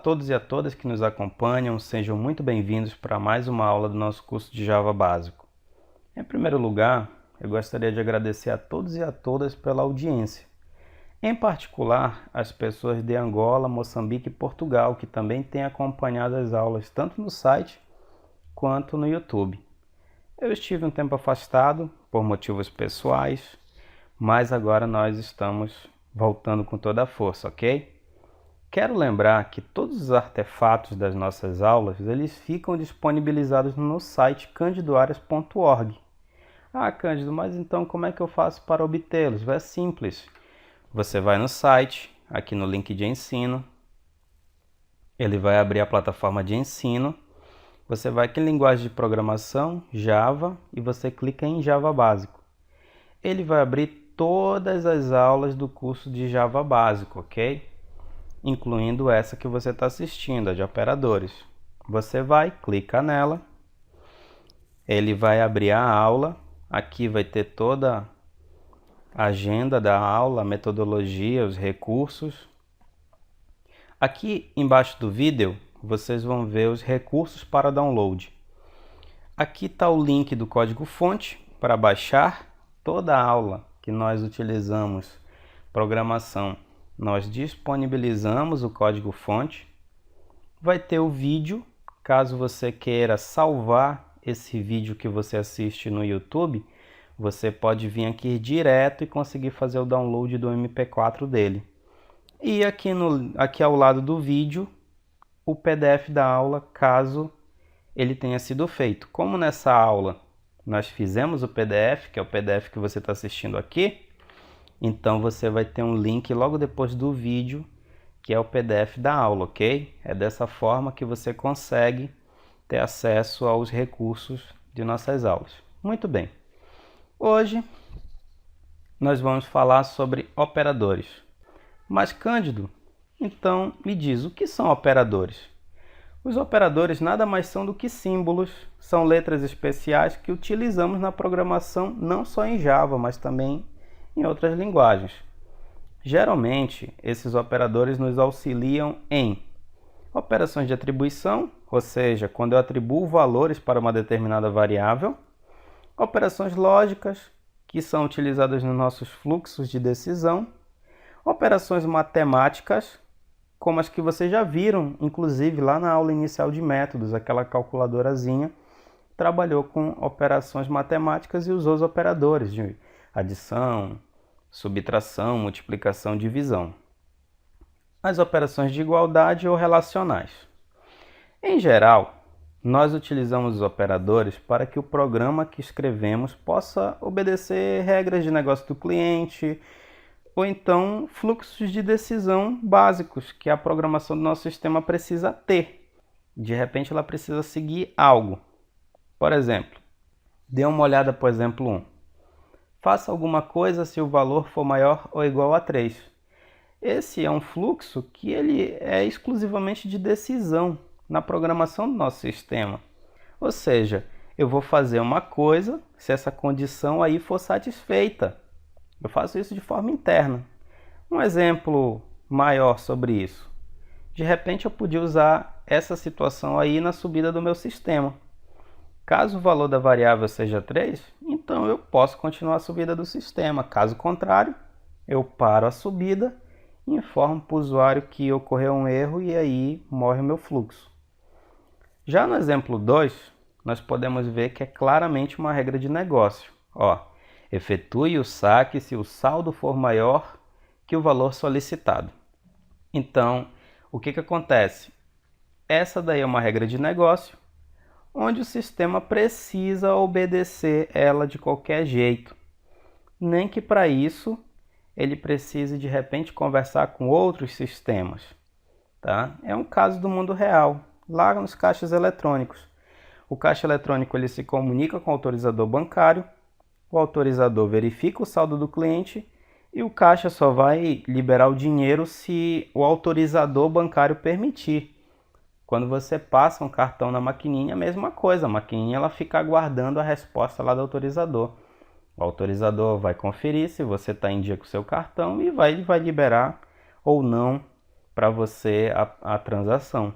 todos e a todas que nos acompanham, sejam muito bem-vindos para mais uma aula do nosso curso de Java Básico. Em primeiro lugar, eu gostaria de agradecer a todos e a todas pela audiência. Em particular, as pessoas de Angola, Moçambique e Portugal, que também têm acompanhado as aulas tanto no site quanto no YouTube. Eu estive um tempo afastado por motivos pessoais, mas agora nós estamos voltando com toda a força, ok? Quero lembrar que todos os artefatos das nossas aulas, eles ficam disponibilizados no site candidoarias.org. Ah, Cândido, mas então como é que eu faço para obtê-los? É simples. Você vai no site, aqui no link de ensino, ele vai abrir a plataforma de ensino, você vai aqui em linguagem de programação, Java, e você clica em Java Básico. Ele vai abrir todas as aulas do curso de Java Básico, ok? Incluindo essa que você está assistindo, a de operadores. Você vai, clica nela, ele vai abrir a aula, aqui vai ter toda a agenda da aula, a metodologia, os recursos. Aqui embaixo do vídeo, vocês vão ver os recursos para download. Aqui está o link do código-fonte para baixar toda a aula que nós utilizamos, programação. Nós disponibilizamos o código-fonte. Vai ter o vídeo, caso você queira salvar esse vídeo que você assiste no YouTube, você pode vir aqui direto e conseguir fazer o download do MP4 dele. E aqui ao lado do vídeo, o PDF da aula, caso ele tenha sido feito. Como nessa aula nós fizemos o PDF, que é o PDF que você está assistindo aqui, então você vai ter um link logo depois do vídeo, que é o PDF da aula, ok? É dessa forma que você consegue ter acesso aos recursos de nossas aulas. Muito bem. Hoje nós vamos falar sobre operadores. Mas Cândido, então me diz, o que são operadores? Os operadores nada mais são do que símbolos, são letras especiais que utilizamos na programação não só em Java, mas também em outras linguagens. Geralmente, esses operadores nos auxiliam em operações de atribuição, ou seja, quando eu atribuo valores para uma determinada variável, operações lógicas, que são utilizadas nos nossos fluxos de decisão, operações matemáticas, como as que vocês já viram, inclusive lá na aula inicial de métodos, aquela calculadorazinha trabalhou com operações matemáticas e usou os operadores de adição, subtração, multiplicação, divisão. As operações de igualdade ou relacionais. Em geral, nós utilizamos os operadores para que o programa que escrevemos possa obedecer regras de negócio do cliente, ou então fluxos de decisão básicos que a programação do nosso sistema precisa ter. De repente ela precisa seguir algo. Por exemplo, dê uma olhada para o exemplo 1. Faça alguma coisa se o valor for maior ou igual a 3. Esse é um fluxo que ele é exclusivamente de decisão na programação do nosso sistema. Ou seja, eu vou fazer uma coisa se essa condição aí for satisfeita. Eu faço isso de forma interna. Um exemplo maior sobre isso. De repente eu podia usar essa situação aí na subida do meu sistema. Caso o valor da variável seja 3, então eu posso continuar a subida do sistema. Caso contrário, eu paro a subida e informo para o usuário que ocorreu um erro e aí morre o meu fluxo. Já no exemplo 2, nós podemos ver que é claramente uma regra de negócio. Efetue o saque se o saldo for maior que o valor solicitado. Então, o que acontece? Essa daí é uma regra de negócio, onde o sistema precisa obedecer ela de qualquer jeito. Nem que para isso ele precise de repente conversar com outros sistemas. Tá? É um caso do mundo real, lá nos caixas eletrônicos. O caixa eletrônico ele se comunica com o autorizador bancário, o autorizador verifica o saldo do cliente e o caixa só vai liberar o dinheiro se o autorizador bancário permitir. Quando você passa um cartão na maquininha, a mesma coisa, a maquininha ela fica aguardando a resposta lá do autorizador. O autorizador vai conferir se você está em dia com o seu cartão e vai liberar ou não para você a transação,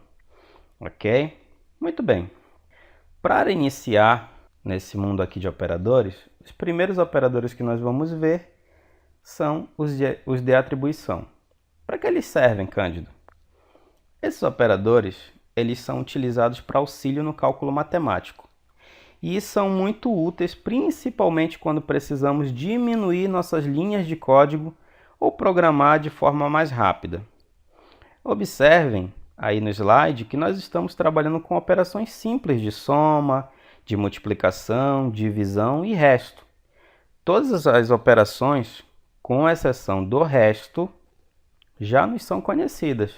ok? Muito bem. Para iniciar nesse mundo aqui de operadores, os primeiros operadores que nós vamos ver são os de atribuição. Para que eles servem, Cândido? Esses operadores, eles são utilizados para auxílio no cálculo matemático e são muito úteis, principalmente quando precisamos diminuir nossas linhas de código ou programar de forma mais rápida. Observem aí no slide que nós estamos trabalhando com operações simples de soma, de multiplicação, divisão e resto. Todas as operações, com exceção do resto, já nos são conhecidas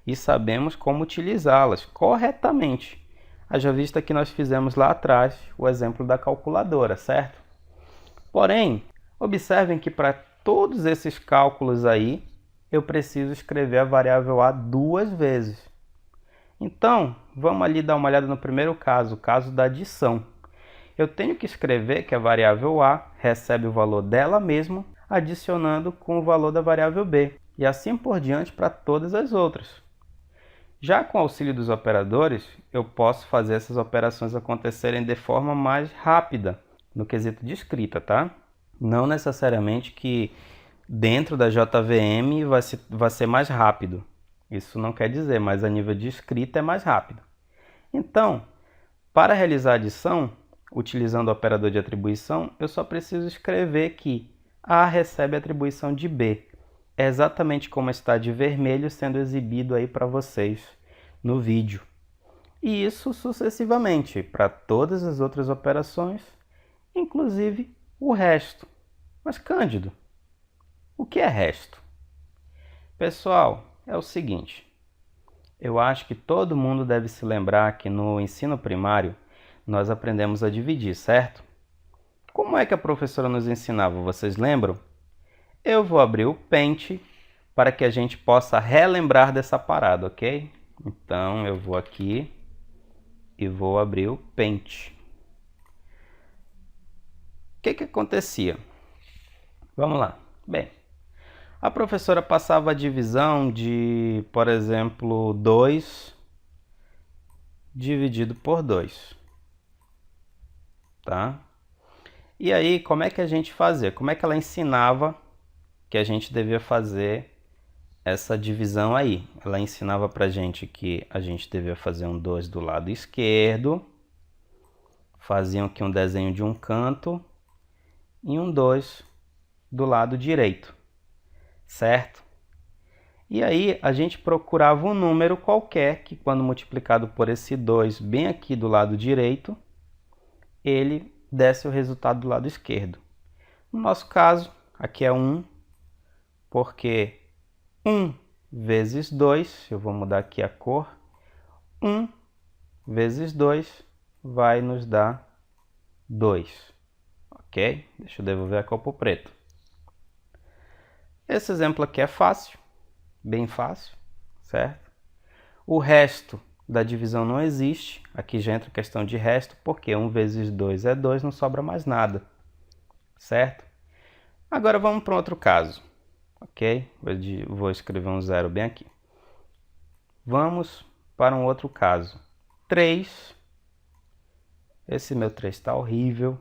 e sabemos como utilizá-las corretamente. Haja vista que nós fizemos lá atrás o exemplo da calculadora, certo? Porém, observem que para todos esses cálculos aí, eu preciso escrever a variável a duas vezes. Então, vamos ali dar uma olhada no primeiro caso, o caso da adição. Eu tenho que escrever que a variável a recebe o valor dela mesma, adicionando com o valor da variável b, e assim por diante para todas as outras. Já com o auxílio dos operadores, eu posso fazer essas operações acontecerem de forma mais rápida, no quesito de escrita, tá? Não necessariamente que dentro da JVM vai ser mais rápido. Isso não quer dizer, mas a nível de escrita é mais rápido. Então, para realizar a adição, utilizando o operador de atribuição, eu só preciso escrever que A recebe a atribuição de B. É exatamente como está de vermelho sendo exibido aí para vocês no vídeo. E isso sucessivamente para todas as outras operações, inclusive o resto. Mas, Cândido, o que é resto? Pessoal, é o seguinte. Eu acho que todo mundo deve se lembrar que no ensino primário nós aprendemos a dividir, certo? Como é que a professora nos ensinava? Vocês lembram? Eu vou abrir o Paint para que a gente possa relembrar dessa parada, ok? Então eu vou aqui e vou abrir o Paint. O que acontecia? Vamos lá. Bem, a professora passava a divisão de, por exemplo, 2 dividido por 2. Tá? E aí, como é que a gente fazia? Como é que ela ensinava que a gente devia fazer essa divisão aí? Ela ensinava pra gente que a gente devia fazer um 2 do lado esquerdo, faziam aqui um desenho de um canto e um 2 do lado direito, certo? E aí a gente procurava um número qualquer que, quando multiplicado por esse 2 bem aqui do lado direito, ele desse o resultado do lado esquerdo. No nosso caso, aqui é 1, porque 1 vezes 2, eu vou mudar aqui a cor, 1 vezes 2 vai nos dar 2, ok? Deixa eu devolver a cor para o preto. Esse exemplo aqui é fácil, bem fácil, certo? O resto da divisão não existe, aqui já entra a questão de resto, porque 1 vezes 2 é 2, não sobra mais nada, certo? Agora vamos para outro caso, ok? Vou escrever um 0 bem aqui. Vamos para um outro caso. 3, esse meu 3 está horrível,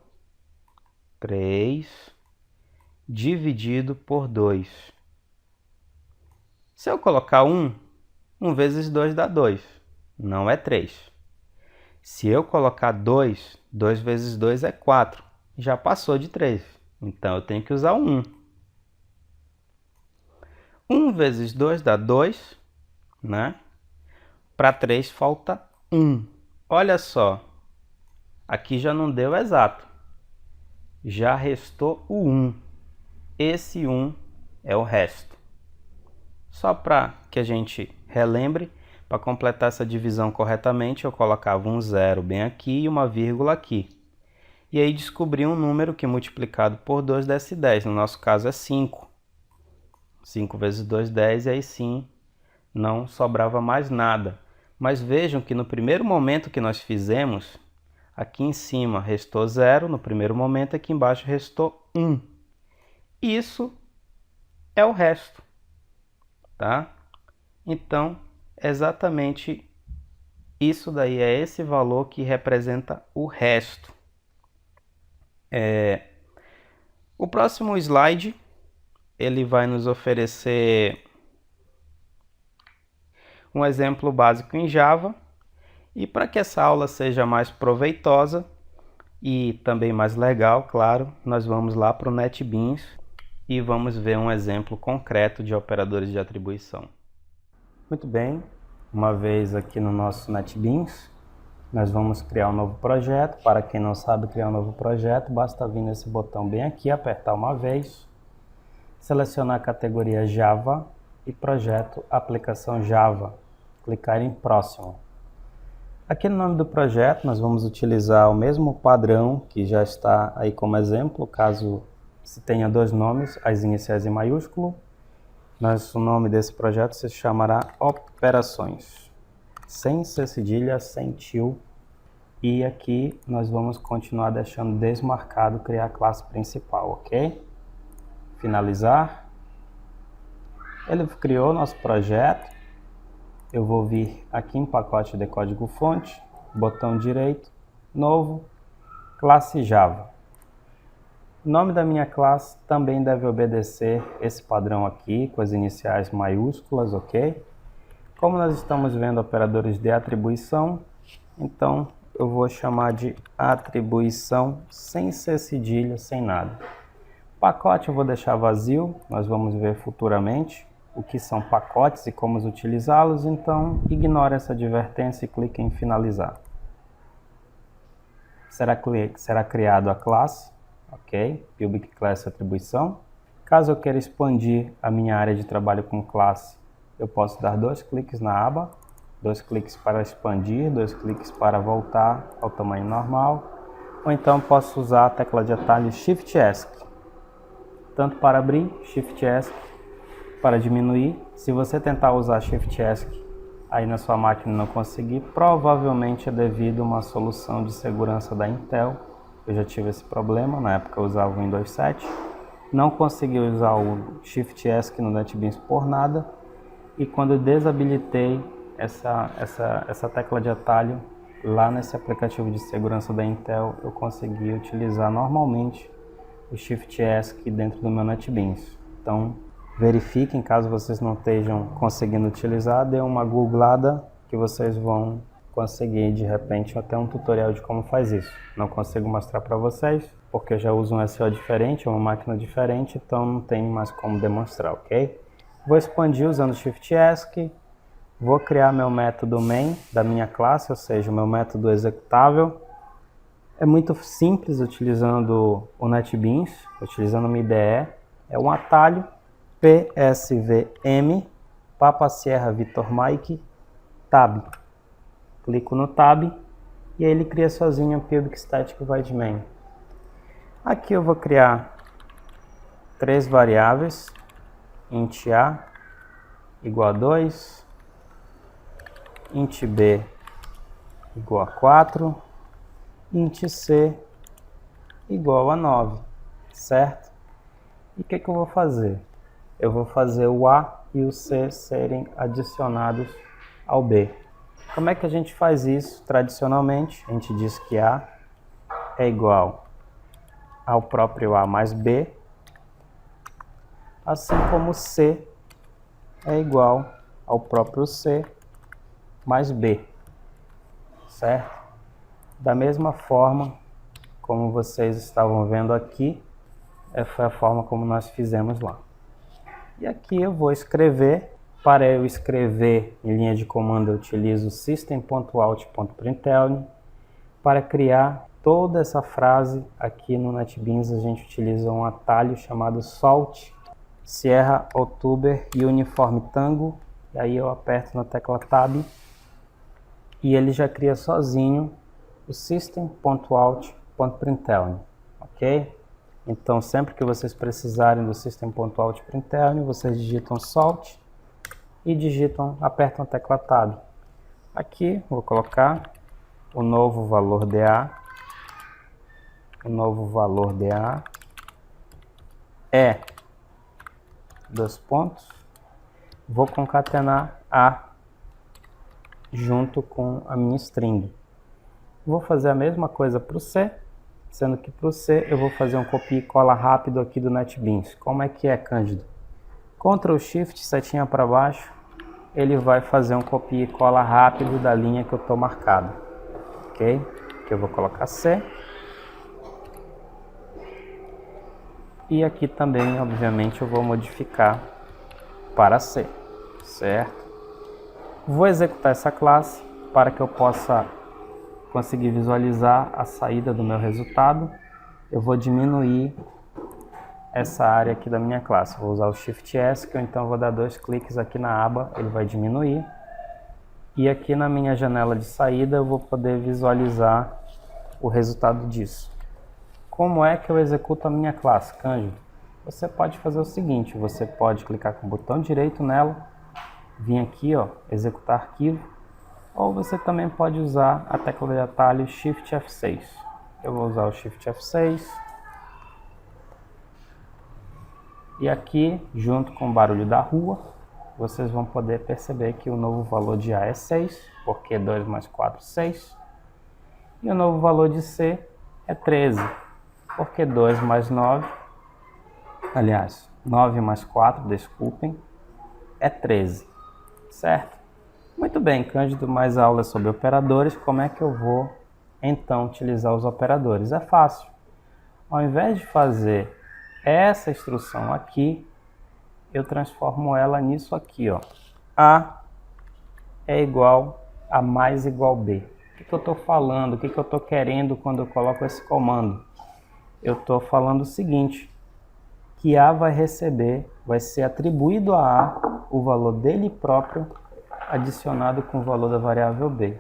3 dividido por 2. Se eu colocar 1, 1 vezes 2 dá 2. Não é 3. Se eu colocar 2, 2 vezes 2 é 4. Já passou de 3. Então eu tenho que usar 1. 1 vezes 2 dá 2, né? Para 3 falta 1. Olha só. Aqui já não deu exato. Já restou o 1. Esse 1 é o resto. Só para que a gente relembre, para completar essa divisão corretamente, eu colocava um 0 bem aqui e uma vírgula aqui. E aí descobri um número que multiplicado por 2 desse 10. No nosso caso é 5. 5 vezes 2, 10, e aí sim não sobrava mais nada. Mas vejam que no primeiro momento que nós fizemos, aqui em cima restou 0, no primeiro momento aqui embaixo restou 1. Isso é o resto, tá? Então, exatamente isso daí é esse valor que representa o resto. O próximo slide, ele vai nos oferecer um exemplo básico em Java. E para que essa aula seja mais proveitosa e também mais legal, claro, nós vamos lá para o NetBeans e vamos ver um exemplo concreto de operadores de atribuição. Muito bem, uma vez aqui no nosso NetBeans, nós vamos criar um novo projeto. Para quem não sabe criar um novo projeto, basta vir nesse botão bem aqui, apertar uma vez, selecionar a categoria Java e projeto Aplicação Java, clicar em Próximo. Aqui no nome do projeto nós vamos utilizar o mesmo padrão que já está aí como exemplo, caso se tenha dois nomes, as iniciais em maiúsculo. O nome desse projeto se chamará Operações, sem C cedilha, sem tio. E aqui nós vamos continuar deixando desmarcado criar a classe principal, ok? Finalizar. Ele criou nosso projeto. Eu vou vir aqui em pacote de código fonte, botão direito, novo, classe Java. O nome da minha classe também deve obedecer esse padrão aqui, com as iniciais maiúsculas, ok? Como nós estamos vendo operadores de atribuição, então eu vou chamar de atribuição sem C cedilha, sem nada. Pacote eu vou deixar vazio, nós vamos ver futuramente o que são pacotes e como utilizá-los, então ignore essa advertência e clique em finalizar. Será criado a classe, ok? Public Class Atribuição. Caso eu queira expandir a minha área de trabalho com classe, eu posso dar 2 cliques na aba, 2 cliques para expandir, 2 cliques para voltar ao tamanho normal, ou então posso usar a tecla de atalho Shift ESC, tanto para abrir, Shift ESC, para diminuir. Se você tentar usar Shift ESC aí na sua máquina e não conseguir, provavelmente é devido a uma solução de segurança da Intel. Eu já tive esse problema, na época eu usava o Windows 7, não consegui usar o Shift ESC no NetBeans por nada, e quando eu desabilitei essa tecla de atalho lá nesse aplicativo de segurança da Intel, eu consegui utilizar normalmente o Shift ESC dentro do meu NetBeans. Então verifiquem, caso vocês não estejam conseguindo utilizar, dê uma googlada que vocês vão conseguir de repente até um tutorial de como faz isso. Não consigo mostrar para vocês porque eu já uso um SO diferente, uma máquina diferente, então não tem mais como demonstrar, ok? Vou expandir usando Shift ESC, vou criar meu método main da minha classe, ou seja, o meu método executável. É muito simples utilizando o NetBeans, utilizando uma IDE, é um atalho PSVM, Papa Sierra Vitor Mike, Tab. Clico no Tab e aí ele cria sozinho o Public Static Void Main. Aqui eu vou criar 3 variáveis, int A igual a 2, int B igual a 4, int C igual a 9, certo? E o que eu vou fazer? Eu vou fazer o A e o C serem adicionados ao B. Como é que a gente faz isso tradicionalmente? A gente diz que A é igual ao próprio A mais B, assim como C é igual ao próprio C mais B, certo? Da mesma forma como vocês estavam vendo aqui, foi a forma como nós fizemos lá. E aqui eu vou escrever. Para eu escrever em linha de comando, eu utilizo system.out.println. Para criar toda essa frase aqui no NetBeans, a gente utiliza um atalho chamado Salt, Sierra, Outubro e Uniforme Tango. E aí eu aperto na tecla Tab e ele já cria sozinho o system.out.println, ok? Então sempre que vocês precisarem do system.out.println, vocês digitam Salt e apertam a tecla Tab. Aqui vou colocar o novo valor de A. O novo valor de A é 2 pontos. Vou concatenar A junto com a minha string. Vou fazer a mesma coisa para o C, sendo que para o C eu vou fazer um copia e cola rápido aqui do NetBeans. Como é que é, Cândido? Ctrl Shift, setinha para baixo, ele vai fazer um copia e cola rápido da linha que eu estou marcado. Ok? Aqui eu vou colocar C. E aqui também, obviamente, eu vou modificar para C, certo? Vou executar essa classe para que eu possa conseguir visualizar a saída do meu resultado. Eu vou diminuir essa área aqui da minha classe. Vou usar o Shift S, que eu então vou dar 2 cliques aqui na aba, ele vai diminuir. E aqui na minha janela de saída eu vou poder visualizar o resultado disso. Como é que eu executo a minha classe, Cândido? Você pode fazer o seguinte, você pode clicar com o botão direito nela, vir aqui, ó, executar arquivo, ou você também pode usar a tecla de atalho Shift F6. Eu vou usar o Shift F6. E aqui, junto com o barulho da rua, vocês vão poder perceber que o novo valor de A é 6, porque 2 mais 4 é 6. E o novo valor de C é 13, porque 2 mais 9, aliás, 9 mais 4, desculpem, é 13. Certo? Muito bem, Cândido, mais aulas sobre operadores. Como é que eu vou, então, utilizar os operadores? É fácil. Ao invés de fazer essa instrução aqui, eu transformo ela nisso aqui, ó. A é igual a mais igual B. O que eu estou falando? O que eu estou querendo quando eu coloco esse comando? Eu estou falando o seguinte, que A vai receber, vai ser atribuído a A o valor dele próprio, adicionado com o valor da variável B.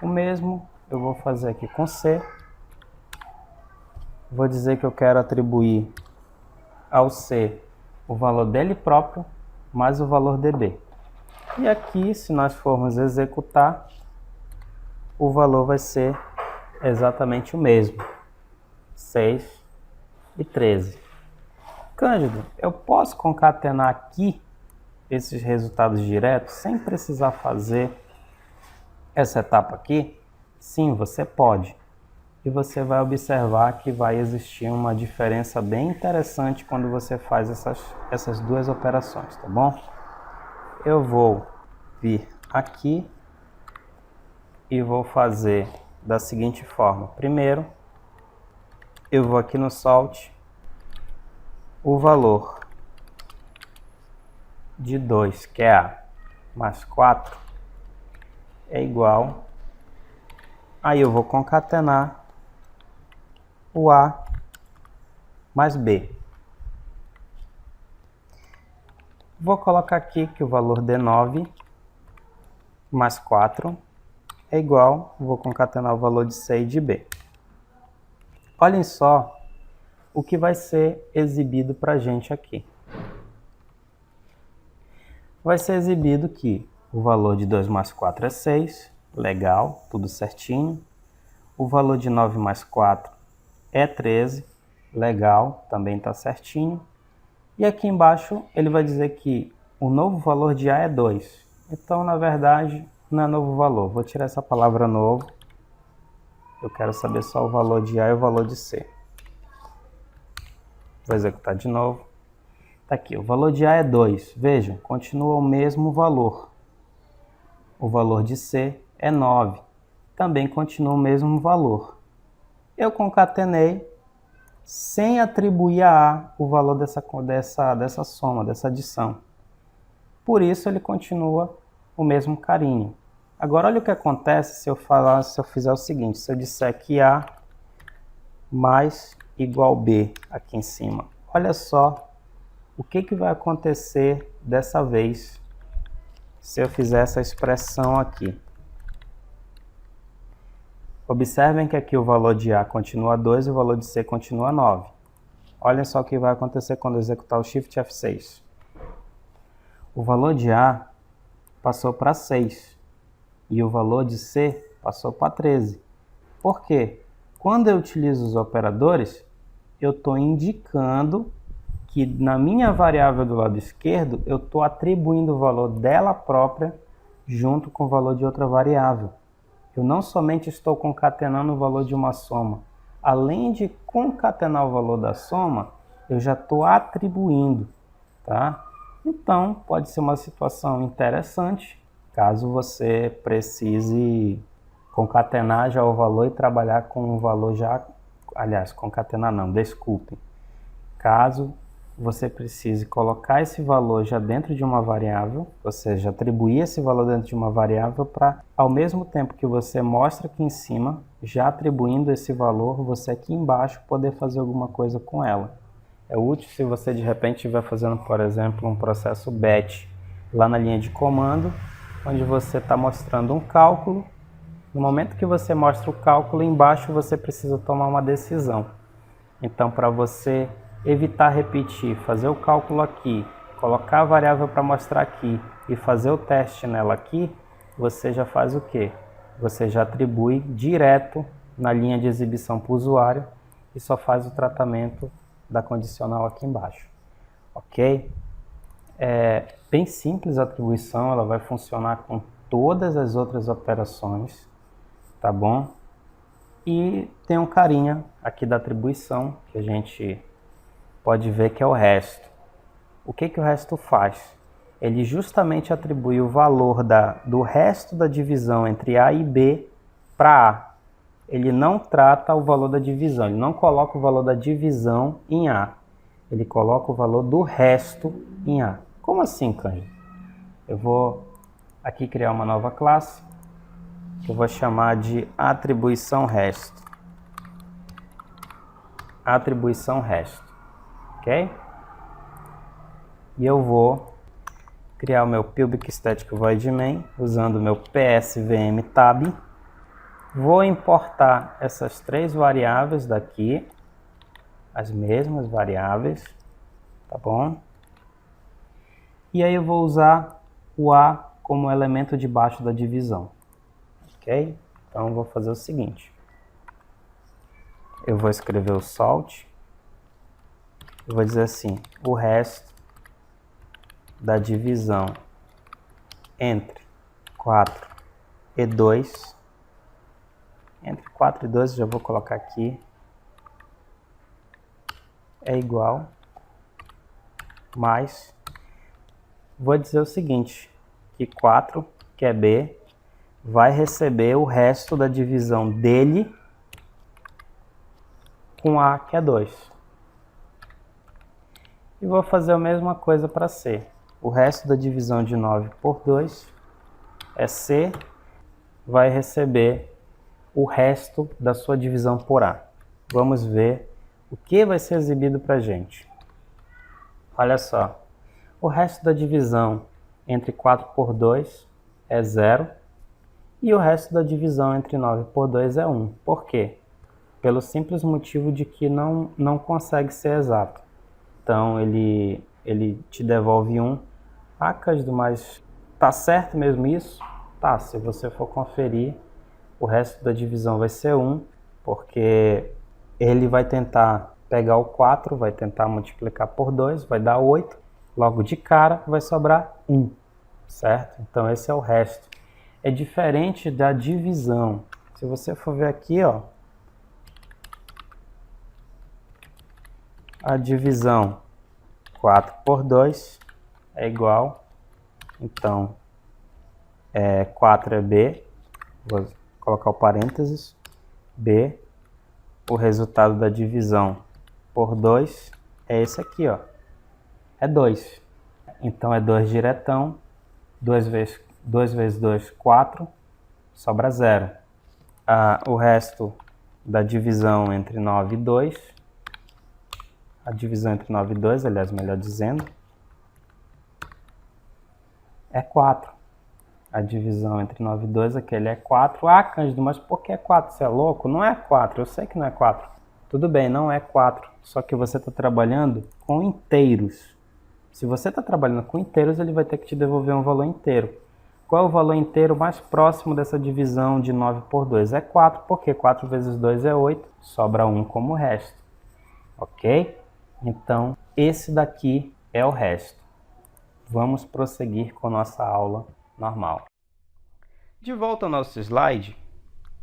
O mesmo eu vou fazer aqui com C. Vou dizer que eu quero atribuir ao C o valor dele próprio, mais o valor dB. E aqui, se nós formos executar, o valor vai ser exatamente o mesmo, 6 e 13. Cândido, eu posso concatenar aqui esses resultados diretos sem precisar fazer essa etapa aqui? Sim, você pode. E você vai observar que vai existir uma diferença bem interessante quando você faz essas duas operações, tá bom? Eu vou vir aqui e vou fazer da seguinte forma. Primeiro, eu vou aqui no Sort, o valor de 2, que é A, mais 4, é igual. Aí eu vou concatenar o A mais B. Vou colocar aqui que o valor de 9 mais 4 é igual, vou concatenar o valor de C e de B. Olhem só o que vai ser exibido para a gente aqui. Vai ser exibido que o valor de 2 mais 4 é 6, legal, tudo certinho. O valor de 9 mais 4 é 13, legal, também está certinho. E aqui embaixo ele vai dizer que o novo valor de A é 2. Então, na verdade, não é novo valor. Vou tirar essa palavra novo. Eu quero saber só o valor de A e o valor de C. Vou executar de novo. Está aqui, o valor de A é 2. Vejam, continua o mesmo valor. O valor de C é 9. Também continua o mesmo valor. Eu concatenei sem atribuir a A o valor dessa soma, dessa adição. Por isso ele continua o mesmo carinho. Agora olha o que acontece se eu fizer o seguinte, se eu disser que A mais igual B aqui em cima. Olha só o que vai acontecer dessa vez se eu fizer essa expressão aqui. Observem que aqui o valor de A continua 2 e o valor de C continua 9. Olhem só o que vai acontecer quando eu executar o Shift F6. O valor de A passou para 6 e o valor de C passou para 13. Por quê? Quando eu utilizo os operadores, eu estou indicando que na minha variável do lado esquerdo, eu estou atribuindo o valor dela própria junto com o valor de outra variável. Eu não somente estou concatenando o valor de uma soma, além de concatenar o valor da soma, eu já estou atribuindo, tá? Então, pode ser uma situação interessante, caso você precise concatenar já o valor e trabalhar com o valor já... Aliás, concatenar não, desculpe. Caso você precise colocar esse valor já dentro de uma variável, ou seja, atribuir esse valor dentro de uma variável para, ao mesmo tempo que você mostra aqui em cima, já atribuindo esse valor, você aqui embaixo poder fazer alguma coisa com ela. É útil se você de repente estiver fazendo, por exemplo, um processo batch lá na linha de comando, onde você está mostrando um cálculo. No momento que você mostra o cálculo, embaixo você precisa tomar uma decisão. Então, para você evitar repetir, fazer o cálculo aqui, colocar a variável para mostrar aqui e fazer o teste nela aqui, você já faz o quê? Você já atribui direto na linha de exibição para o usuário e só faz o tratamento da condicional aqui embaixo. Ok? É bem simples a atribuição, ela vai funcionar com todas as outras operações, tá bom? E tem um carinha aqui da atribuição que a gente pode ver que é o resto. O que o resto faz? Ele justamente atribui o valor do resto da divisão entre A e B para A. Ele não trata o valor da divisão, ele não coloca o valor da divisão em A. Ele coloca o valor do resto em A. Como assim, Cândido? Eu vou aqui criar uma nova classe, que eu vou chamar de atribuição resto. Atribuição resto. Ok? E eu vou criar o meu Public Static Void Main usando o meu PSVM tab. Vou importar essas três variáveis daqui, as mesmas variáveis, tá bom? E aí eu vou usar o A como elemento de baixo da divisão, ok? Então eu vou fazer o seguinte, eu vou escrever o salt, eu vou dizer assim, o resto da divisão entre 4 e 2, entre 4 e 2 já vou colocar aqui, é igual, mais, vou dizer o seguinte, que 4, que é B, vai receber o resto da divisão dele com A, que é 2. E vou fazer a mesma coisa para C. O resto da divisão de 9 por 2 é C, vai receber o resto da sua divisão por A. Vamos ver o que vai ser exibido para a gente. Olha só, o resto da divisão entre 4 por 2 é 0 e o resto da divisão entre 9 por 2 é 1. Por quê? Pelo simples motivo de que não consegue ser exato. Então ele te devolve 1. Ah, Cândido, mas tá certo mesmo isso? Tá, se você for conferir, o resto da divisão vai ser 1, porque ele vai tentar pegar o 4, vai tentar multiplicar por 2, vai dar 8, logo de cara vai sobrar 1, certo? Então esse é o resto. É diferente da divisão. Se você for ver aqui, ó, a divisão 4 por 2 é igual, então 4 é B, vou colocar o parênteses, B, o resultado da divisão por 2 é esse aqui, ó, é 2. Então é 2 diretão, 2 vezes 2, 4, sobra 0. O resto da divisão entre 9 e 2, a divisão entre 9 e 2, aliás, melhor dizendo, é 4. A divisão entre 9 e 2, aquele é 4. Ah, Cândido, mas por que é 4? Você é louco? Não é 4, eu sei que não é 4. Tudo bem, não é 4, só que você está trabalhando com inteiros. Se você está trabalhando com inteiros, ele vai ter que te devolver um valor inteiro. Qual é o valor inteiro mais próximo dessa divisão de 9 por 2? É 4, porque 4 vezes 2 é 8, sobra 1 como resto. Ok? Então, esse daqui é o resto. Vamos prosseguir com nossa aula normal. De volta ao nosso slide,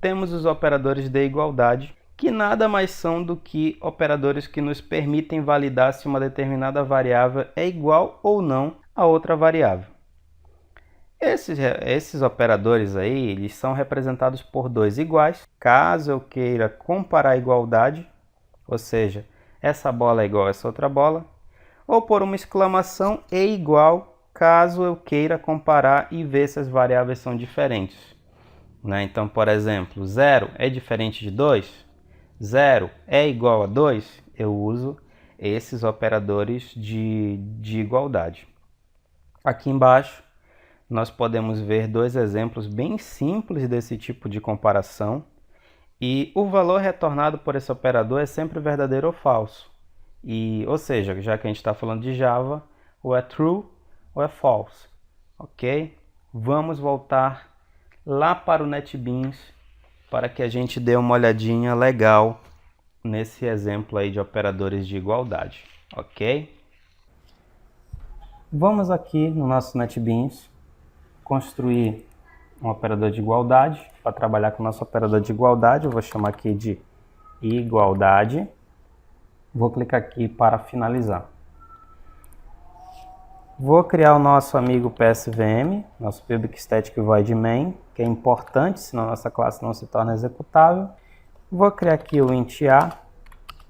temos os operadores de igualdade, que nada mais são do que operadores que nos permitem validar se uma determinada variável é igual ou não a outra variável. Esses operadores aí, eles são representados por dois iguais, caso eu queira comparar a igualdade, ou seja, essa bola é igual a essa outra bola, ou por uma exclamação e igual, caso eu queira comparar e ver se as variáveis são diferentes. Então, por exemplo, 0 é diferente de 2? 0 é igual a 2? Eu uso esses operadores de igualdade. Aqui embaixo, nós podemos ver dois exemplos bem simples desse tipo de comparação. E o valor retornado por esse operador é sempre verdadeiro ou falso. Ou seja, já que a gente está falando de Java, ou é true ou é false. Ok? Vamos voltar lá para o NetBeans para que a gente dê uma olhadinha legal nesse exemplo aí de operadores de igualdade. Ok? Vamos aqui no nosso NetBeans construir um operador de igualdade. Para trabalhar com o nosso operador de igualdade, eu vou chamar aqui de igualdade. Vou clicar aqui para finalizar. Vou criar o nosso amigo PSVM, nosso Public Static Void Main, que é importante, senão nossa classe não se torna executável. Vou criar aqui o int A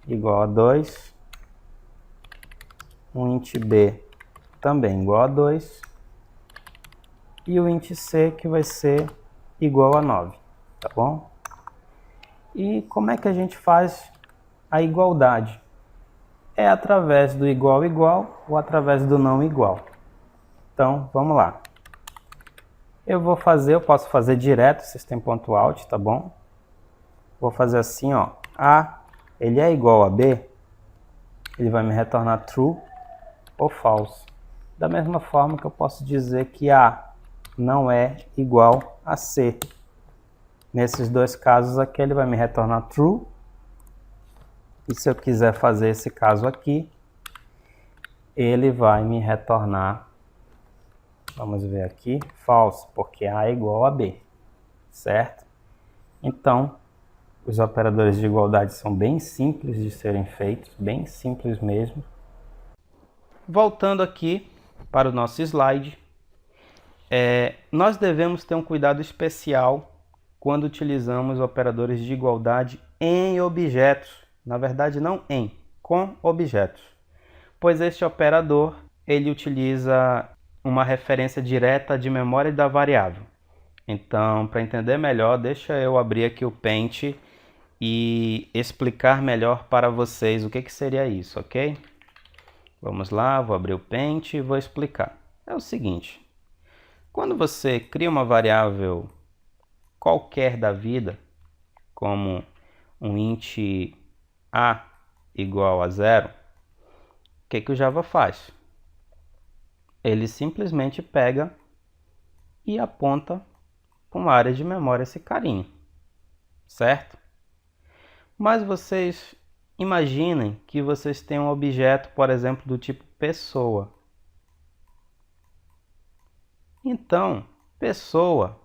igual a 2, um int B também igual a 2, e o int C que vai ser igual a 9, tá bom? E como é que a gente faz a igualdade? É através do igual igual ou através do não igual. Então, vamos lá. Eu posso fazer direto, system.out, tá bom? Vou fazer assim, ó. A, ele é igual a B, ele vai me retornar true ou false. Da mesma forma que eu posso dizer que A não é igual a C. Nesses dois casos aqui, ele vai me retornar true. E se eu quiser fazer esse caso aqui, ele vai me retornar, vamos ver aqui, false, porque A é igual a B, certo? Então, os operadores de igualdade são bem simples de serem feitos, bem simples mesmo. Voltando aqui para o nosso slide, nós devemos ter um cuidado especial quando utilizamos operadores de igualdade em objetos. Na verdade, não em, com objetos. Pois este operador, ele utiliza uma referência direta de memória da variável. Então, para entender melhor, deixa eu abrir aqui o Paint e explicar melhor para vocês o que seria isso, ok? Vamos lá, vou abrir o Paint e vou explicar. É o seguinte, quando você cria uma variável qualquer da vida, como um int A igual a 0, o que o Java faz? Ele simplesmente pega e aponta para uma área de memória esse carinho, certo? Mas vocês imaginem que vocês têm um objeto, por exemplo, do tipo pessoa. Então, pessoa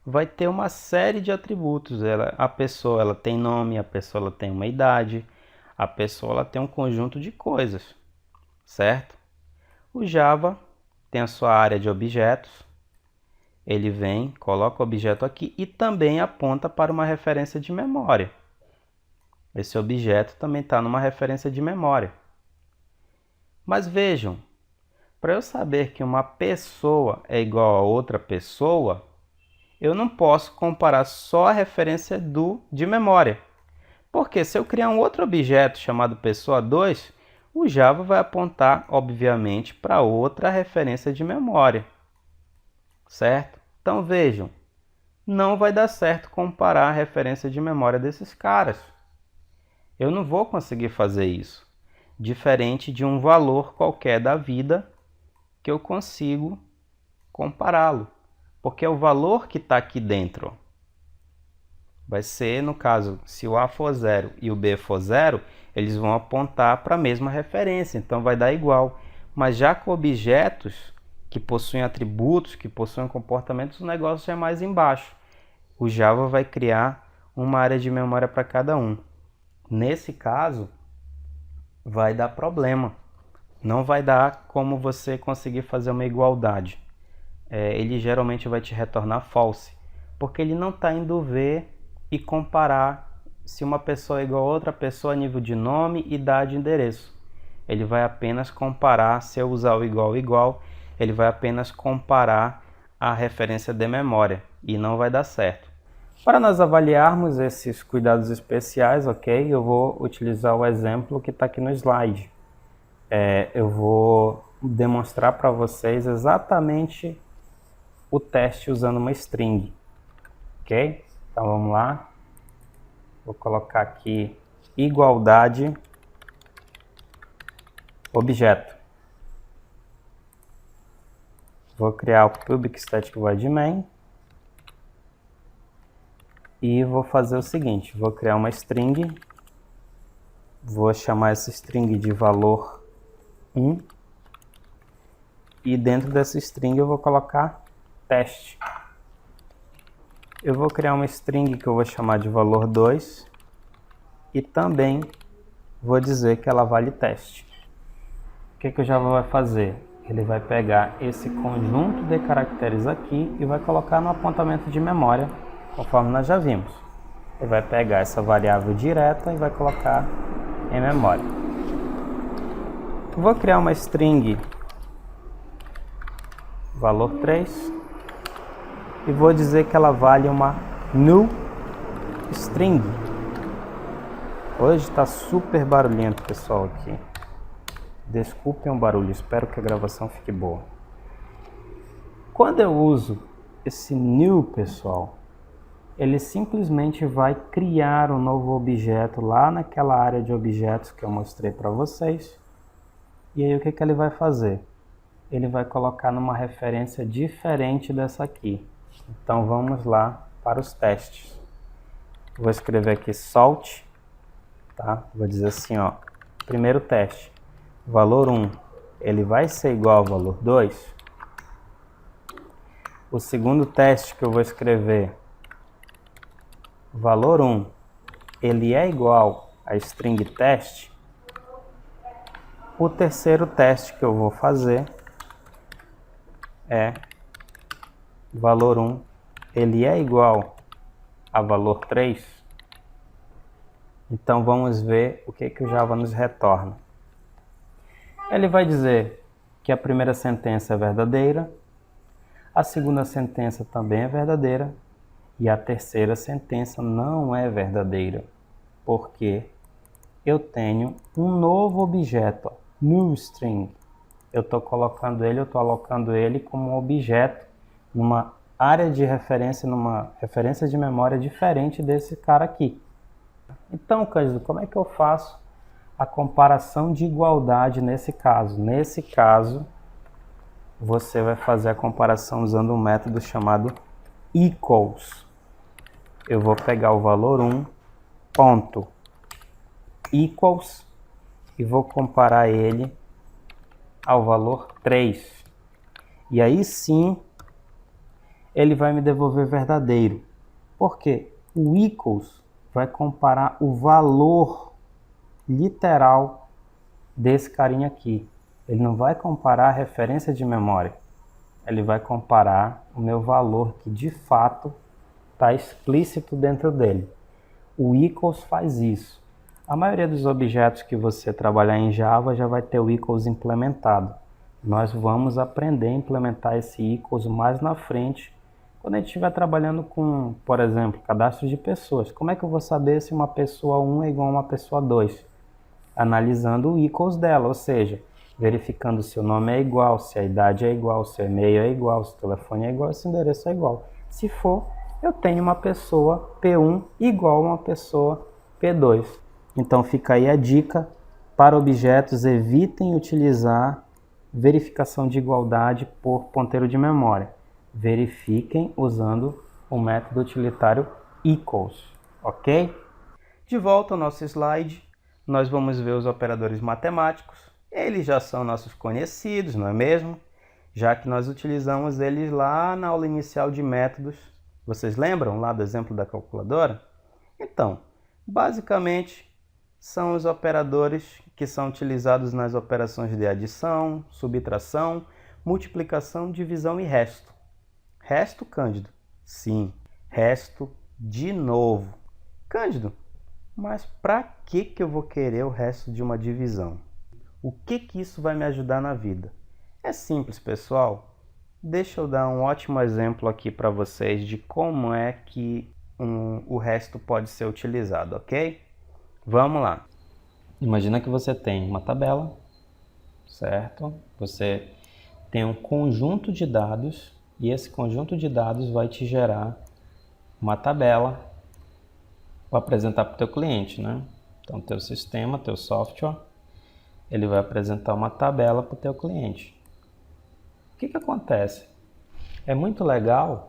vai ter uma série de atributos. A pessoa ela tem nome, a pessoa ela tem uma idade, a pessoa ela tem um conjunto de coisas, certo? O Java tem a sua área de objetos. Ele vem, coloca o objeto aqui e também aponta para uma referência de memória. Esse objeto também está numa referência de memória. Mas vejam, para eu saber que uma pessoa é igual a outra pessoa, eu não posso comparar só a referência de memória. Porque se eu criar um outro objeto chamado pessoa2, o Java vai apontar, obviamente, para outra referência de memória. Certo? Então vejam, não vai dar certo comparar a referência de memória desses caras. Eu não vou conseguir fazer isso. Diferente de um valor qualquer da vida que eu consigo compará-lo. Porque é o valor que está aqui dentro. Vai ser, no caso, se o A for 0 e o B for 0, eles vão apontar para a mesma referência, então vai dar igual. Mas já com objetos, que possuem atributos, que possuem comportamentos, o negócio já é mais embaixo. O Java vai criar uma área de memória para cada um. Nesse caso, vai dar problema. Não vai dar como você conseguir fazer uma igualdade. Ele geralmente vai te retornar false, porque ele não está indo ver e comparar se uma pessoa é igual a outra pessoa a nível de nome, idade e endereço. Ele vai apenas comparar, se eu usar o igual, ele vai apenas comparar a referência de memória e não vai dar certo. Para nós avaliarmos esses cuidados especiais, ok, eu vou utilizar o exemplo que está aqui no slide. Eu vou demonstrar para vocês exatamente o teste usando uma string, ok? Então vamos lá, vou colocar aqui igualdade objeto. Vou criar o public static void main e vou fazer o seguinte, vou criar uma string, vou chamar essa string de valor 1 e dentro dessa string eu vou colocar teste. Eu vou criar uma string que eu vou chamar de valor 2 e também vou dizer que ela vale teste. O que o Java vai fazer? Ele vai pegar esse conjunto de caracteres aqui e vai colocar no apontamento de memória, conforme nós já vimos. Ele vai pegar essa variável direta e vai colocar em memória. Eu vou criar uma string valor 3 e vou dizer que ela vale uma new string. Hoje está super barulhento, pessoal, aqui. Desculpem o barulho, espero que a gravação fique boa. Quando eu uso esse new, pessoal, ele simplesmente vai criar um novo objeto lá naquela área de objetos que eu mostrei para vocês. E aí o que ele vai fazer? Ele vai colocar numa referência diferente dessa aqui. Então vamos lá para os testes. Vou escrever aqui salt, tá? Vou dizer assim, ó, primeiro teste. Valor 1, ele vai ser igual ao valor 2. O segundo teste que eu vou escrever, valor 1, ele é igual a string teste. O terceiro teste que eu vou fazer é valor 1, ele é igual a valor 3. Então vamos ver o que o Java nos retorna. Ele vai dizer que a primeira sentença é verdadeira, a segunda sentença também é verdadeira e a terceira sentença não é verdadeira, porque eu tenho um novo objeto, new string. Eu estou alocando ele como um objeto numa área de referência, numa referência de memória diferente desse cara aqui. Então, Cândido, como é que eu faço a comparação de igualdade nesse caso? Nesse caso, você vai fazer a comparação usando um método chamado equals. Eu vou pegar o valor 1, ponto, equals, e vou comparar ele ao valor 3. E aí sim, ele vai me devolver verdadeiro. Por quê? O equals vai comparar o valor literal desse carinha aqui. Ele não vai comparar a referência de memória. Ele vai comparar o meu valor que de fato está explícito dentro dele. O equals faz isso. A maioria dos objetos que você trabalhar em Java já vai ter o equals implementado. Nós vamos aprender a implementar esse equals mais na frente, quando a gente estiver trabalhando com, por exemplo, cadastro de pessoas. Como é que eu vou saber se uma pessoa 1 é igual a uma pessoa 2? Analisando o equals dela, ou seja, verificando se o nome é igual, se a idade é igual, se o e-mail é igual, se o telefone é igual, se o endereço é igual. Se for, eu tenho uma pessoa P1 igual a uma pessoa P2. Então fica aí a dica para objetos: evitem utilizar verificação de igualdade por ponteiro de memória. Verifiquem usando o método utilitário equals, ok? De volta ao nosso slide, nós vamos ver os operadores matemáticos. Eles já são nossos conhecidos, não é mesmo? já que nós utilizamos eles lá na aula inicial de métodos. Vocês lembram lá do exemplo da calculadora? Então, basicamente, são os operadores que são utilizados nas operações de adição, subtração, multiplicação, divisão e resto. Resto, Cândido? Sim, resto de novo. Cândido, mas para que eu vou querer o resto de uma divisão? O que isso vai me ajudar na vida? É simples, pessoal. Deixa eu dar um ótimo exemplo aqui para vocês de como é que o resto pode ser utilizado, ok? Vamos lá. Imagina que você tem uma tabela, certo? Você tem um conjunto de dados e esse conjunto de dados vai te gerar uma tabela para apresentar para o teu cliente, né? Então, teu sistema, teu software, ele vai apresentar uma tabela para o teu cliente. O que acontece? É muito legal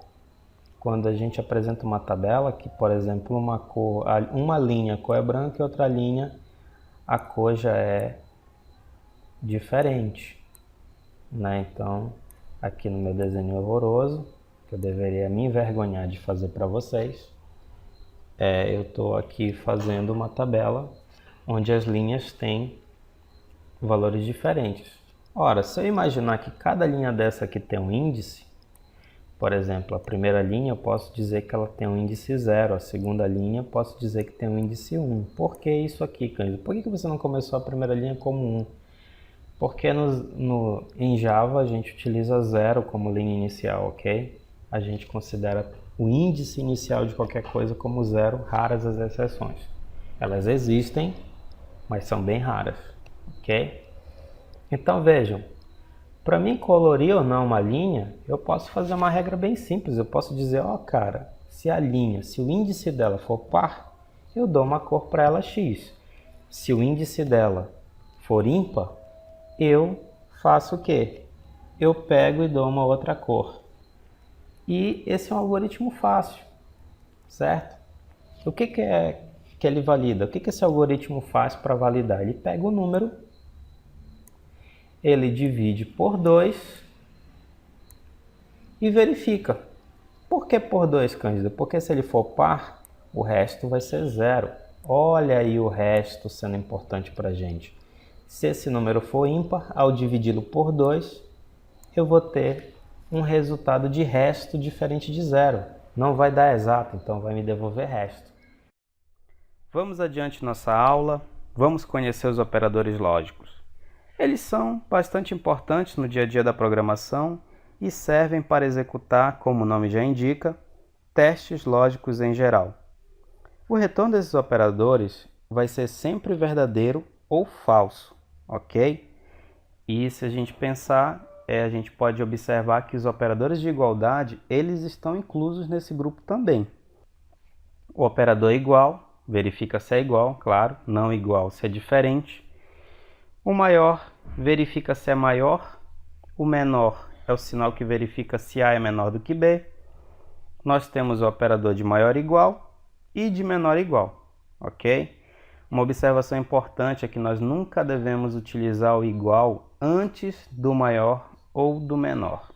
quando a gente apresenta uma tabela que, por exemplo, uma linha a cor é branca e outra linha a cor já é diferente, né? Então, aqui no meu desenho horroroso, que eu deveria me envergonhar de fazer para vocês, eu estou aqui fazendo uma tabela onde as linhas têm valores diferentes. Ora, se eu imaginar que cada linha dessa aqui tem um índice, por exemplo, a primeira linha eu posso dizer que ela tem um índice 0, a segunda linha eu posso dizer que tem um índice 1. Por que isso aqui, Cândido? Por que você não começou a primeira linha como 1? Porque em Java a gente utiliza 0 como linha inicial, ok? A gente considera o índice inicial de qualquer coisa como 0, raras as exceções. Elas existem, mas são bem raras, ok? Então vejam, para mim colorir ou não uma linha, eu posso fazer uma regra bem simples. Eu posso dizer, cara, se o índice dela for par, eu dou uma cor para ela X. Se o índice dela for ímpar, eu faço o quê? Eu pego e dou uma outra cor. E esse é um algoritmo fácil, certo? O que ele valida? O que esse algoritmo faz para validar? Ele pega o número, ele divide por 2 e verifica. Por que por 2, Cândido? Porque se ele for par, o resto vai ser 0. Olha aí o resto sendo importante para a gente. Se esse número for ímpar, ao dividi-lo por 2, eu vou ter um resultado de resto diferente de 0. Não vai dar exato, então vai me devolver resto. Vamos adiante nossa aula. Vamos conhecer os operadores lógicos. Eles são bastante importantes no dia a dia da programação e servem para executar, como o nome já indica, testes lógicos em geral. O retorno desses operadores vai ser sempre verdadeiro ou falso, ok? E se a gente pensar, a gente pode observar que os operadores de igualdade, eles estão inclusos nesse grupo também. O operador igual, verifica se é igual, claro, não igual se é diferente. O maior verifica se é maior, o menor é o sinal que verifica se A é menor do que B. Nós temos o operador de maior igual e de menor igual, ok? Uma observação importante é que nós nunca devemos utilizar o igual antes do maior ou do menor.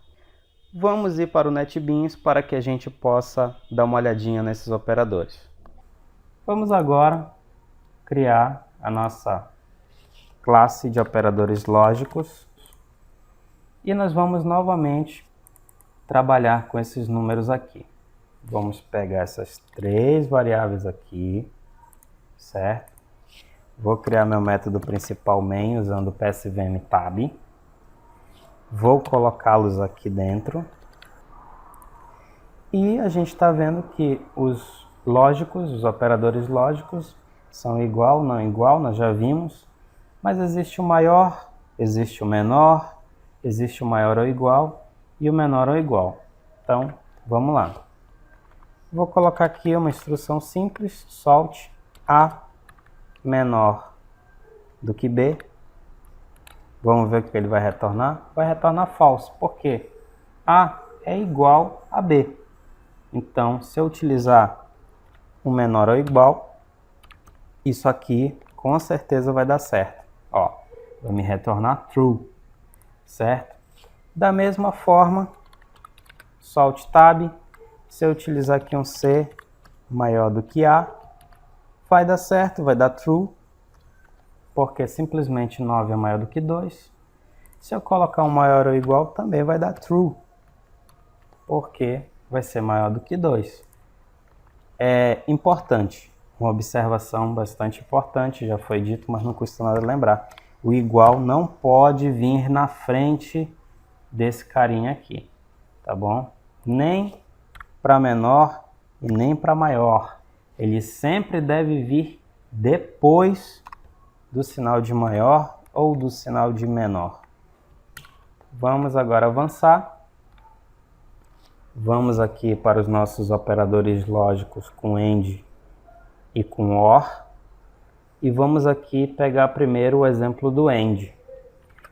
Vamos ir para o NetBeans para que a gente possa dar uma olhadinha nesses operadores. Vamos agora criar a nossa classe de operadores lógicos e nós vamos novamente trabalhar com esses números aqui. Vamos pegar essas 3 variáveis aqui, certo? Vou criar meu método principal main usando o PSVM tab. Vou colocá-los aqui dentro. E a gente está vendo que os lógicos, os operadores lógicos, são igual, não igual, nós já vimos. Mas existe o maior, existe o menor, existe o maior ou igual e o menor ou igual. Então, vamos lá. Vou colocar aqui uma instrução simples, solte A menor do que B. Vamos ver o que ele vai retornar. Vai retornar false. Por quê? A é igual a B. Então, se eu utilizar o menor ou igual, isso aqui com certeza vai dar certo. Ó, vai me retornar true, certo? Da mesma forma, só Alt Tab, se eu utilizar aqui um C maior do que A, vai dar certo, vai dar True, porque simplesmente 9 é maior do que 2. Se eu colocar um maior ou igual, também vai dar True, porque vai ser maior do que 2. É importante, uma observação bastante importante, já foi dito, mas não custa nada lembrar. O igual não pode vir na frente desse carinha aqui, tá bom? Nem para menor e nem para maior. Ele sempre deve vir depois do sinal de maior ou do sinal de menor. Vamos agora avançar. Vamos aqui para os nossos operadores lógicos com AND e com OR. E vamos aqui pegar primeiro o exemplo do AND.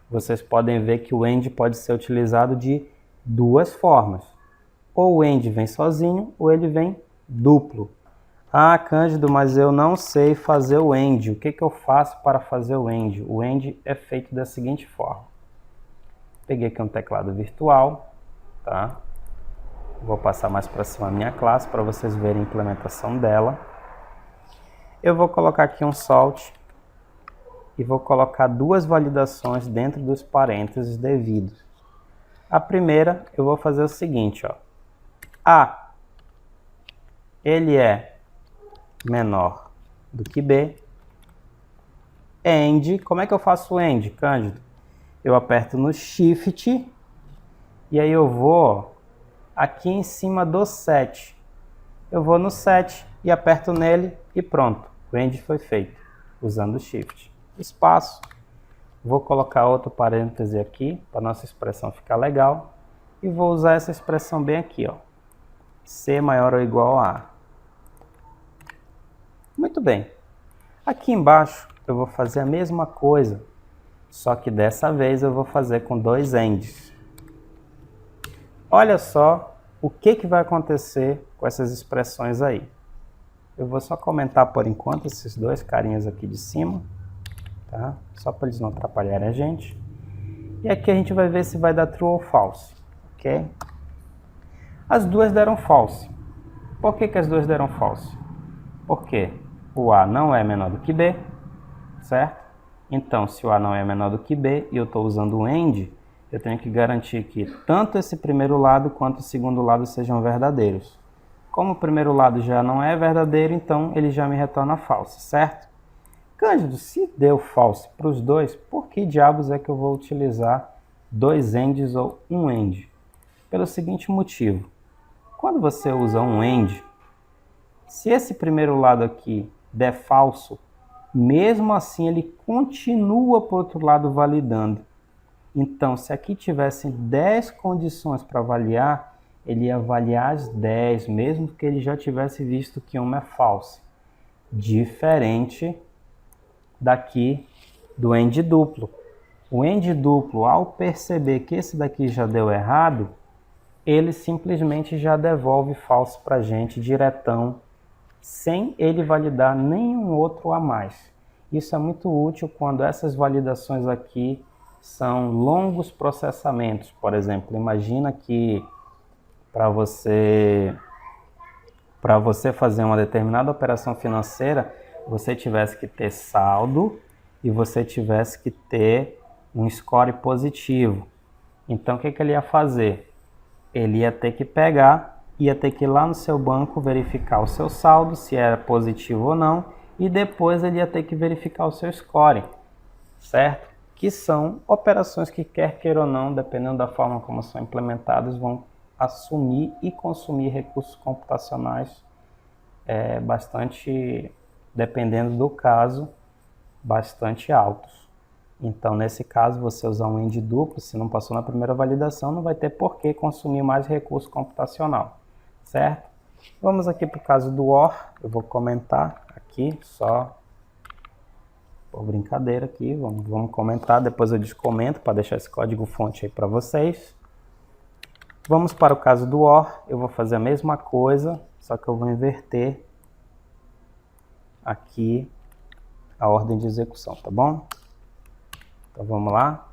Vocês podem ver que o AND pode ser utilizado de duas formas. Ou o AND vem sozinho, ou ele vem duplo. Ah, Cândido, mas eu não sei fazer o AND. O que eu faço para fazer o AND? O AND é feito da seguinte forma. Peguei aqui um teclado virtual, tá? Vou passar mais para cima a minha classe para vocês verem a implementação dela. Eu vou colocar aqui um salt e vou colocar duas validações dentro dos parênteses devidos. A primeira, eu vou fazer o seguinte, ó. A, ele é menor do que B. AND, como é que eu faço o AND, Cândido? Eu aperto no Shift e aí eu vou aqui em cima do 7. Eu vou no 7 e aperto nele e pronto. O AND foi feito usando o Shift. Espaço. Vou colocar outro parêntese aqui para nossa expressão ficar legal. E vou usar essa expressão bem aqui, ó. C maior ou igual a A. Muito bem. Aqui embaixo eu vou fazer a mesma coisa, só que dessa vez eu vou fazer com dois ANDs. Olha só o que vai acontecer com essas expressões aí. Eu vou só comentar por enquanto esses dois carinhas aqui de cima, tá? Só para eles não atrapalharem a gente. E aqui a gente vai ver se vai dar true ou false, ok? As duas deram false. Por que as duas deram false? Porque o A não é menor do que B, certo? Então, se o A não é menor do que B e eu estou usando o AND, eu tenho que garantir que tanto esse primeiro lado quanto o segundo lado sejam verdadeiros. Como o primeiro lado já não é verdadeiro, então ele já me retorna false, certo? Cândido, se deu false para os dois, por que diabos é que eu vou utilizar dois ANDs ou um AND? Pelo seguinte motivo. Quando você usa um AND, se esse primeiro lado aqui der falso, mesmo assim ele continua para o outro lado validando. Então, se aqui tivessem 10 condições para avaliar, ele ia avaliar as 10, mesmo que ele já tivesse visto que uma é falsa. Diferente daqui do AND duplo. O AND duplo, ao perceber que esse daqui já deu errado, ele simplesmente já devolve falso para a gente diretão, sem ele validar nenhum outro a mais. Isso é muito útil quando essas validações aqui são longos processamentos. Por exemplo, imagina que para você fazer uma determinada operação financeira, você tivesse que ter saldo e você tivesse que ter um score positivo. Então, o que ele ia fazer? Ele ia ter que pegar, ia ter que ir lá no seu banco verificar o seu saldo, se era positivo ou não, e depois ele ia ter que verificar o seu score, certo? Que são operações que, quer queira ou não, dependendo da forma como são implementadas, vão assumir e consumir recursos computacionais bastante, dependendo do caso, bastante altos. Então, nesse caso, você usar um AND duplo, se não passou na primeira validação, não vai ter por que consumir mais recurso computacional, certo? Vamos aqui para o caso do OR, eu vou comentar aqui, só por brincadeira aqui, vamos comentar, depois eu descomento para deixar esse código fonte aí para vocês. Vamos para o caso do OR, eu vou fazer a mesma coisa, só que eu vou inverter aqui a ordem de execução, tá bom? Então vamos lá.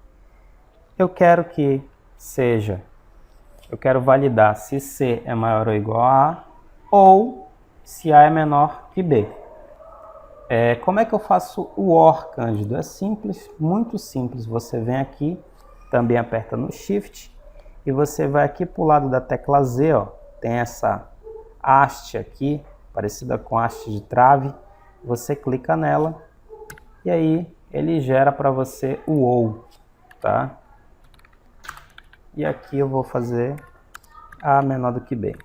Eu quero que seja, eu quero validar se C é maior ou igual a A ou se A é menor que B. Como é que eu faço o OR, Cândido? É simples, muito simples. Você vem aqui, também aperta no Shift e você vai aqui para o lado da tecla Z, ó, tem essa haste aqui, parecida com haste de trave. Você clica nela e aí ele gera para você o OU, tá? E aqui eu vou fazer A menor do que B.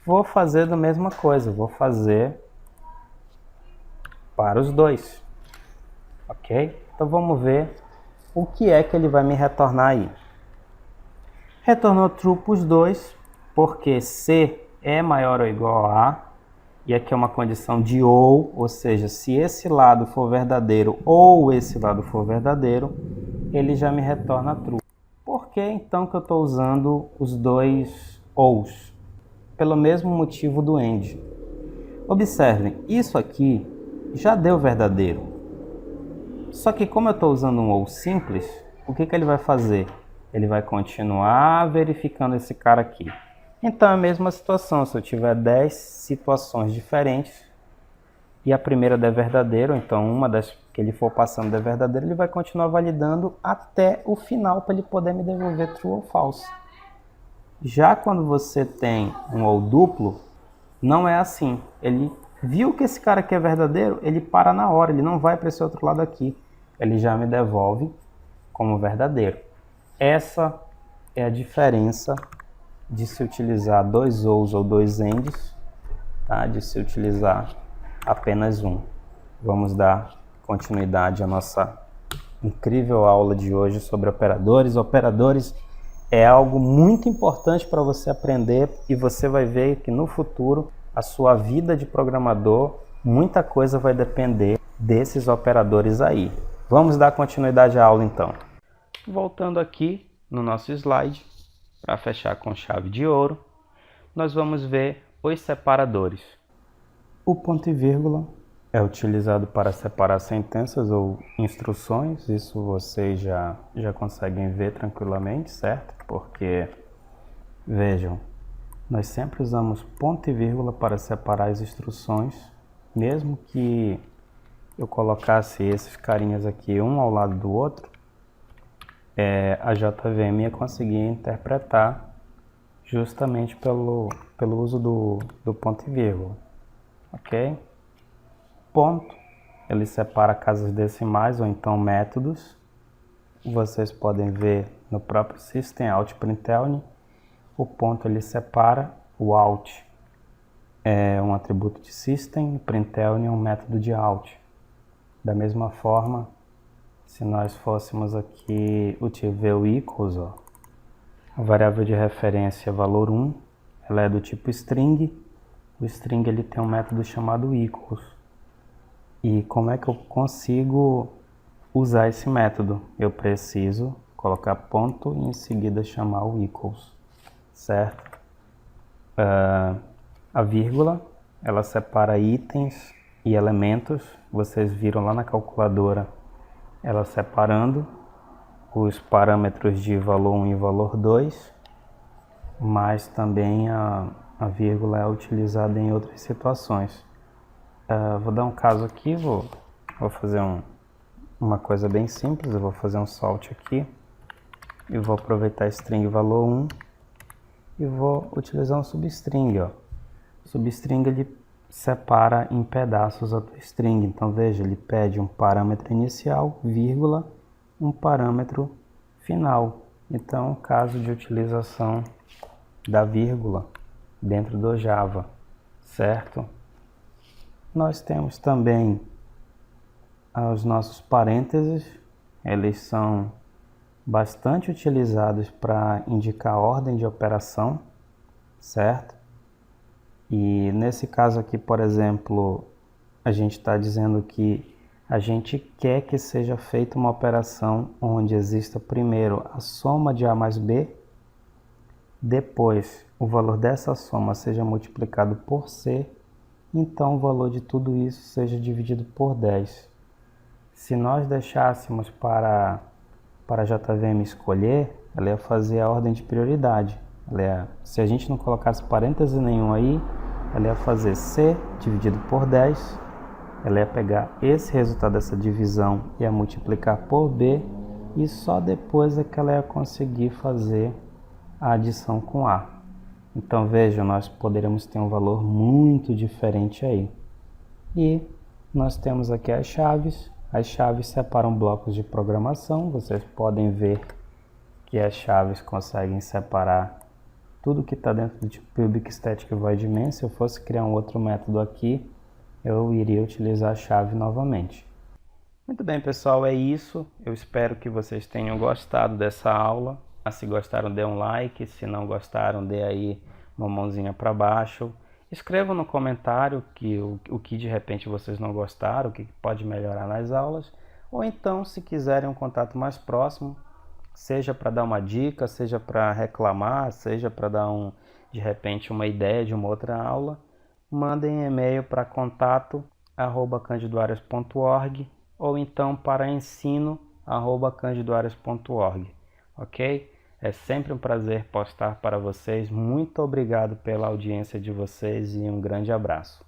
Vou fazer da mesma coisa, vou fazer para os dois, ok? Então vamos ver o que é que ele vai me retornar aí. Retornou true para os dois, porque C é maior ou igual a A, e aqui é uma condição de ou seja, se esse lado for verdadeiro ou esse lado for verdadeiro, ele já me retorna true. Por que então que eu estou usando os dois ous? Pelo mesmo motivo do AND. Observem, isso aqui já deu verdadeiro. Só que como eu estou usando um ou simples, o que ele vai fazer? Ele vai continuar verificando esse cara aqui. Então é a mesma situação, se eu tiver 10 situações diferentes e a primeira der verdadeiro, então uma das que ele for passando der verdadeiro, ele vai continuar validando até o final para ele poder me devolver true ou false. Já quando você tem um ou duplo, não é assim. Ele viu que esse cara aqui é verdadeiro, ele para na hora, ele não vai para esse outro lado aqui. Ele já me devolve como verdadeiro. Essa é a diferença de se utilizar dois ous ou dois ands, tá? De se utilizar apenas um. Vamos dar continuidade à nossa incrível aula de hoje sobre operadores. Operadores é algo muito importante para você aprender e você vai ver que no futuro a sua vida de programador, muita coisa vai depender desses operadores aí. Vamos dar continuidade à aula então. Voltando aqui no nosso slide, para fechar com chave de ouro, nós vamos ver os separadores. O ponto e vírgula é utilizado para separar sentenças ou instruções, isso vocês já conseguem ver tranquilamente, certo? Porque, vejam, nós sempre usamos ponto e vírgula para separar as instruções, mesmo que eu colocasse esses carinhas aqui um ao lado do outro, a JVM ia conseguir interpretar justamente pelo uso do ponto e vírgula, ok? Ponto, ele separa casas decimais ou então métodos. Vocês podem ver no próprio System Out Println, o ponto ele separa, o out é um atributo de System, Println é um método de out. Da mesma forma, se nós fôssemos aqui ver o equals, ó, a variável de referência valor 1, ela é do tipo string. O string ele tem um método chamado equals. E como é que eu consigo usar esse método? Eu preciso colocar ponto e em seguida chamar o equals, certo? A vírgula, ela separa itens e elementos. Vocês viram lá na calculadora ela separando os parâmetros de valor 1 e valor 2, mas também a vírgula é utilizada em outras situações. Vou dar um caso aqui, vou fazer uma coisa bem simples, eu vou fazer um sort aqui e vou aproveitar string valor 1 e vou utilizar um substring, ó. O substring ele separa em pedaços a tua string, então veja, ele pede um parâmetro inicial, vírgula, um parâmetro final. Então, caso de utilização da vírgula dentro do Java, certo? Nós temos também os nossos parênteses, eles são bastante utilizados para indicar a ordem de operação, certo? E nesse caso aqui, por exemplo, a gente está dizendo que a gente quer que seja feita uma operação onde exista primeiro a soma de A mais B, depois o valor dessa soma seja multiplicado por C, então o valor de tudo isso seja dividido por 10. Se nós deixássemos para a JVM escolher, ela ia fazer a ordem de prioridade. Se a gente não colocasse parêntese nenhum aí, ela ia fazer C dividido por 10, ela ia pegar esse resultado dessa divisão e ia multiplicar por B, e só depois é que ela ia conseguir fazer a adição com A. Então veja, nós poderíamos ter um valor muito diferente aí. E nós temos aqui as chaves separam blocos de programação, vocês podem ver que as chaves conseguem separar tudo que está dentro do tipo Cubic Static Void Main. Se eu fosse criar um outro método aqui, eu iria utilizar a chave novamente. Muito bem, pessoal, é isso. Eu espero que vocês tenham gostado dessa aula. Se gostaram, dê um like. Se não gostaram, dê aí uma mãozinha para baixo. Escrevam no comentário o que de repente vocês não gostaram, o que pode melhorar nas aulas. Ou então, se quiserem um contato mais próximo, seja para dar uma dica, seja para reclamar, seja para dar de repente uma ideia de uma outra aula, mandem e-mail para contato@candidoarias.org ou então para ensino@candidoarias.org, ok? É sempre um prazer postar para vocês. Muito obrigado pela audiência de vocês e um grande abraço.